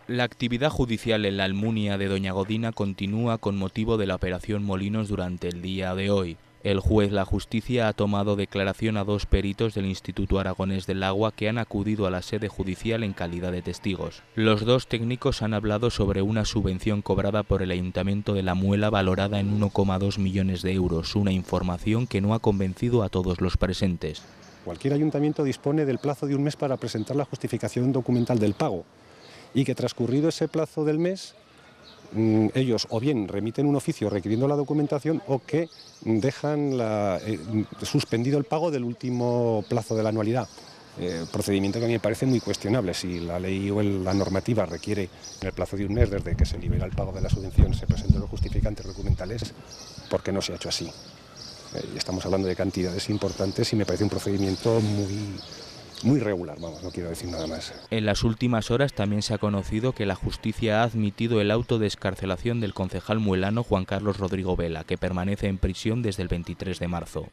La actividad judicial en la Almunia de Doña Godina continúa con motivo de la operación Molinos durante el día de hoy. El juez La Justicia ha tomado declaración a dos peritos del Instituto Aragonés del Agua que han acudido a la sede judicial en calidad de testigos. Los dos técnicos han hablado sobre una subvención cobrada por el Ayuntamiento de La Muela valorada en 1,2 millones de euros, una información que no ha convencido a todos los presentes. Cualquier ayuntamiento dispone del plazo de un mes para presentar la justificación documental del pago y que transcurrido ese plazo del mes ellos o bien remiten un oficio requiriendo la documentación o que dejan suspendido el pago del último plazo de la anualidad. Procedimiento que a mí me parece muy cuestionable. Si la ley o la normativa requiere en el plazo de un mes desde que se libera el pago de la subvención se presenten los justificantes documentales, ¿por qué no se ha hecho así? Estamos hablando de cantidades importantes y me parece un procedimiento muy regular, vamos, no quiero decir nada más. En las últimas horas también se ha conocido que la justicia ha admitido el auto de excarcelación del concejal muelano Juan Carlos Rodrigo Vela, que permanece en prisión desde el 23 de marzo.